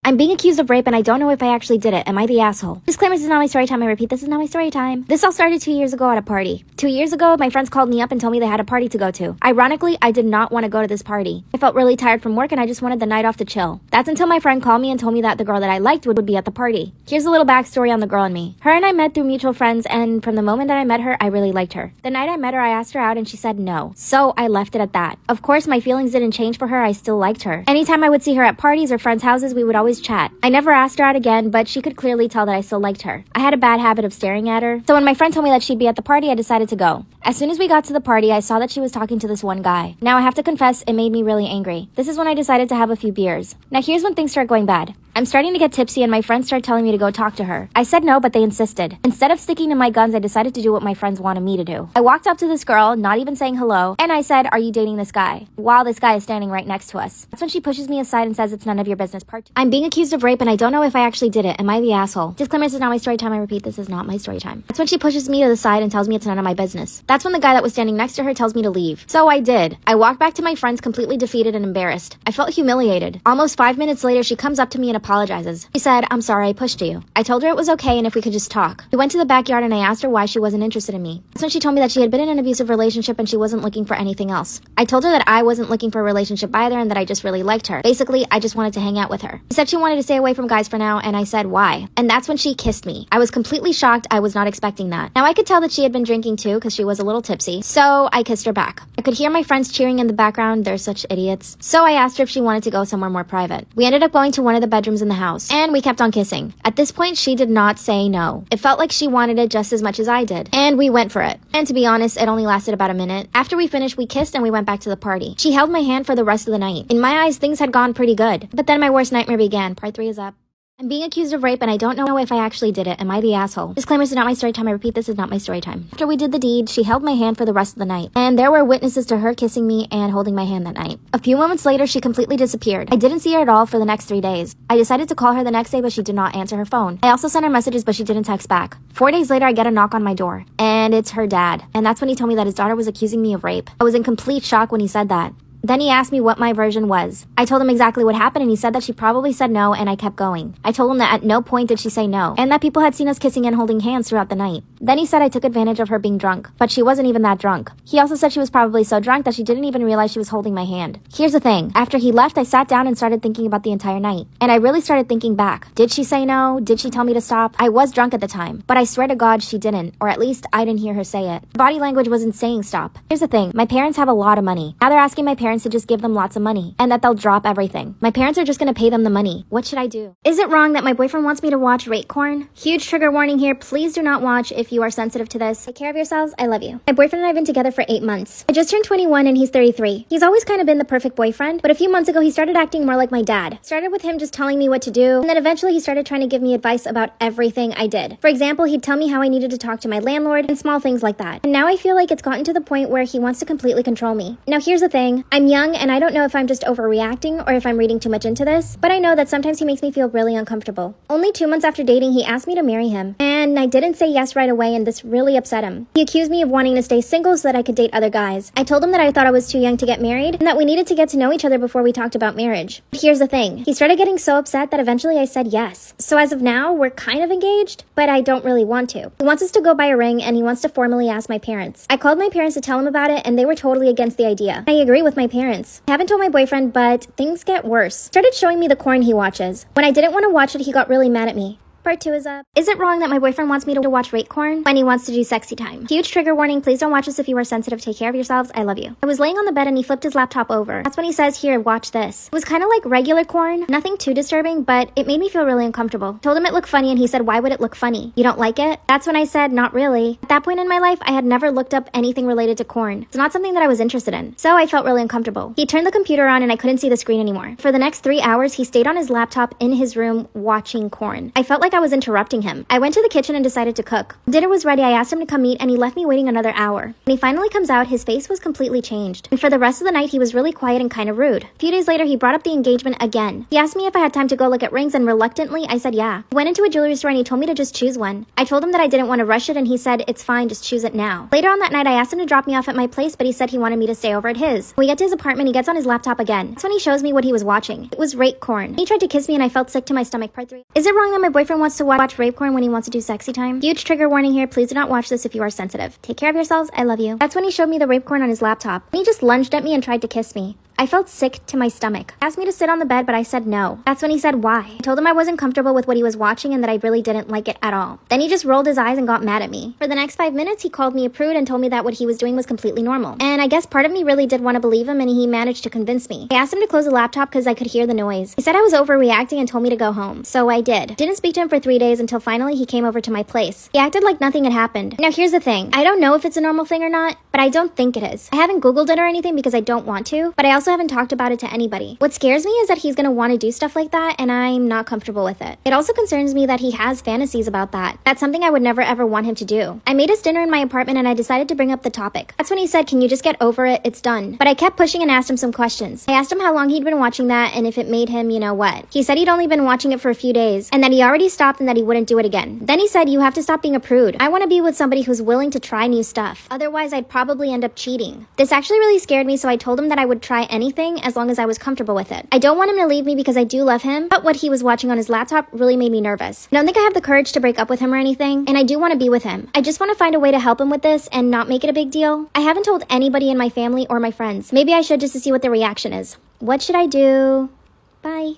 I'm being accused of rape and I don't know if I actually did it. Am I the asshole? Disclaimer, this is not my story time. I repeat, this is not my story time. This all started 2 years ago at a party. 2 years ago, my friends called me up and told me they had a party to go to. Ironically, I did not want to go to this party. I felt really tired from work and I just wanted the night off to chill. That's until my friend called me and told me that the girl that I liked would be at the party. Here's a little backstory on the girl and me. Her and I met through mutual friends, and from the moment that I met her, I really liked her. The night I met her, I asked her out and she said no. So I left it at that. Of course, my feelings didn't change for her. I still liked her. Anytime I would see her at parties or friends' houses, we would always chat. I never asked her out again, but she could clearly tell that I still liked her. I had a bad habit of staring at her, so when my friend told me that she'd be at the party, I decided to go. As soon as we got to the party, I saw that she was talking to this one guy. Now I have to confess, it made me really angry. This is when I decided to have a few beers. Now here's when things start going bad. I'm starting to get tipsy and my friends start telling me to go talk to her. I said no, but they insisted. Instead of sticking to my guns, I decided to do what my friends wanted me to do. I walked up to this girl, not even saying hello, and I said, "Are you dating this guy?" While this guy is standing right next to us. That's when she pushes me aside and says it's none of your business. Part 2. I'm being accused of rape and I don't know if I actually did it. Am I the asshole? Disclaimer, this is not my story time. I repeat, this is not my story time. That's when she pushes me to the side and tells me it's none of my business. That's when the guy that was standing next to her tells me to leave. So I did. I walked back to my friends completely defeated and embarrassed. I felt humiliated. Almost 5 minutes later, she comes up to me and apologizes. She said, "I'm sorry I pushed you." I told her it was okay and if we could just talk. We went to the backyard and I asked her why she wasn't interested in me. That's when she told me that she had been in an abusive relationship and she wasn't looking for anything else. I told her that I wasn't looking for a relationship either and that I just really liked her. Basically, I just wanted to hang out with her. She said she wanted to stay away from guys for now and I said why. And that's when she kissed me. I was completely shocked. I was not expecting that. Now I could tell that she had been drinking too because she was a little tipsy. So I kissed her back. I could hear my friends cheering in the background. They're such idiots. So I asked her if she wanted to go somewhere more private. We ended up going to one of the bedrooms in the house and we kept on kissing. At this point, she did not say no. It felt like she wanted it just as much as I did. And we went for it. And to be honest, it only lasted about a minute. After we finished, we kissed and we went back to the party. She held my hand for the rest of the night. In my eyes, things had gone pretty good. But then my worst nightmare began. Part 3 is up. I'm being accused of rape and I don't know if I actually did it. Am I the asshole? Disclaimer, this is not my story time. I repeat, this is not my story time. After we did the deed, she held my hand for the rest of the night. And there were witnesses to her kissing me and holding my hand that night. A few moments later, she completely disappeared. I didn't see her at all for the next 3 days. I decided to call her the next day, but she did not answer her phone. I also sent her messages, but she didn't text back. 4 days later, I get a knock on my door. And it's her dad. And that's when he told me that his daughter was accusing me of rape. I was in complete shock when he said that. Then he asked me what my version was. I told him exactly what happened and he said that she probably said no and I kept going. I told him that at no point did she say no and that people had seen us kissing and holding hands throughout the night. Then he said I took advantage of her being drunk, but she wasn't even that drunk. He also said she was probably so drunk that she didn't even realize she was holding my hand. Here's the thing. After he left, I sat down and started thinking about the entire night. And I really started thinking back. Did she say no? Did she tell me to stop? I was drunk at the time, but I swear to God she didn't, or at least I didn't hear her say it. Body language wasn't saying stop. Here's the thing. My parents have a lot of money. Now they're asking my parents to just give them lots of money and that they'll drop everything. My parents are just gonna pay them the money. What should I do? Is it wrong that my boyfriend wants me to watch rape porn? Huge trigger warning here. Please do not watch if you are sensitive to this. Take care of yourselves. I love you. My boyfriend and I have been together for 8 months. I just turned 21 and he's 33. He's always kind of been the perfect boyfriend, but a few months ago he started acting more like my dad. Started with him just telling me what to do, and then eventually he started trying to give me advice about everything I did. For example, he'd tell me how I needed to talk to my landlord and small things like that. And now I feel like it's gotten to the point where he wants to completely control me. Now here's the thing. I'm young and I don't know if I'm just overreacting or if I'm reading too much into this, but I know that sometimes he makes me feel really uncomfortable. Only 2 months after dating, he asked me to marry him, and I didn't say yes right away, and this really upset him. He accused me of wanting to stay single so that I could date other guys. I told him that I thought I was too young to get married, and that we needed to get to know each other before we talked about marriage. But here's the thing. He started getting so upset that eventually I said yes. So as of now, we're kind of engaged, but I don't really want to. He wants us to go buy a ring, and he wants to formally ask my parents. I called my parents to tell him about it, and they were totally against the idea. I agree with my parents. I haven't told my boyfriend, but things get worse. Started showing me the porn he watches. When I didn't want to watch it, he got really mad at me. Part 2 is up. Is it wrong that my boyfriend wants me to watch rape porn when he wants to do sexy time? Huge trigger warning. Please don't watch this if you are sensitive. Take care of yourselves. I love you. I was laying on the bed and he flipped his laptop over. That's when he says, "Here, watch this." It was kind of like regular porn. Nothing too disturbing, but it made me feel really uncomfortable. Told him it looked funny and he said, "Why would it look funny? You don't like it?" That's when I said, "Not really." At that point in my life, I had never looked up anything related to porn. It's not something that I was interested in. So I felt really uncomfortable. He turned the computer on and I couldn't see the screen anymore. For the next 3 hours, he stayed on his laptop in his room watching porn. I felt like like I was interrupting him. I went to the kitchen and decided to cook. Dinner was ready. I asked him to come eat and he left me waiting another hour. When he finally comes out, his face was completely changed. And for the rest of the night, he was really quiet and kind of rude. A few days later, he brought up the engagement again. He asked me if I had time to go look at rings, and reluctantly, I said yeah. We went into a jewelry store and he told me to just choose one. I told him that I didn't want to rush it and he said, it's fine, just choose it now. Later on that night, I asked him to drop me off at my place, but he said he wanted me to stay over at his. When we get to his apartment, he gets on his laptop again. That's when he shows me what he was watching. It was rape corn. He tried to kiss me and I felt sick to my stomach. Part 3. Is it wrong that my boyfriend wants to watch rape porn when he wants to do sexy time? Huge trigger warning here. Please do not watch this if you are sensitive. Take care of yourselves. I love you. That's when he showed me the rape porn on his laptop. And he just lunged at me and tried to kiss me. I felt sick to my stomach. He asked me to sit on the bed, but I said no. That's when he said why. I told him I wasn't comfortable with what he was watching and that I really didn't like it at all. Then he just rolled his eyes and got mad at me. For the next 5 minutes, he called me a prude and told me that what he was doing was completely normal. And I guess part of me really did want to believe him, and he managed to convince me. I asked him to close the laptop because I could hear the noise. He said I was overreacting and told me to go home. So I did. Didn't speak to him for 3 days until finally he came over to my place. He acted like nothing had happened. Now here's the thing. I don't know if it's a normal thing or not, but I don't think it is. I haven't Googled it or anything because I don't want to, but I also haven't talked about it to anybody. What scares me is that he's gonna want to do stuff like that and I'm not comfortable with it. It also concerns me that he has fantasies about that. That's something I would never ever want him to do. I made us dinner in my apartment and I decided to bring up the topic. That's when he said, can you just get over it? It's done. But I kept pushing and asked him some questions. I asked him how long he'd been watching that and if it made him, you know what. He said he'd only been watching it for a few days and that he already stopped and that he wouldn't do it again. Then he said, you have to stop being a prude. I want to be with somebody who's willing to try new stuff. Otherwise, I'd probably end up cheating. This actually really scared me, so I told him that I would try anything as long as I was comfortable with it. I don't want him to leave me because I do love him, but what he was watching on his laptop really made me nervous. I don't think I have the courage to break up with him or anything, and I do want to be with him. I just want to find a way to help him with this and not make it a big deal. I haven't told anybody in my family or my friends. Maybe I should just to see what their reaction is. What should I do? Bye.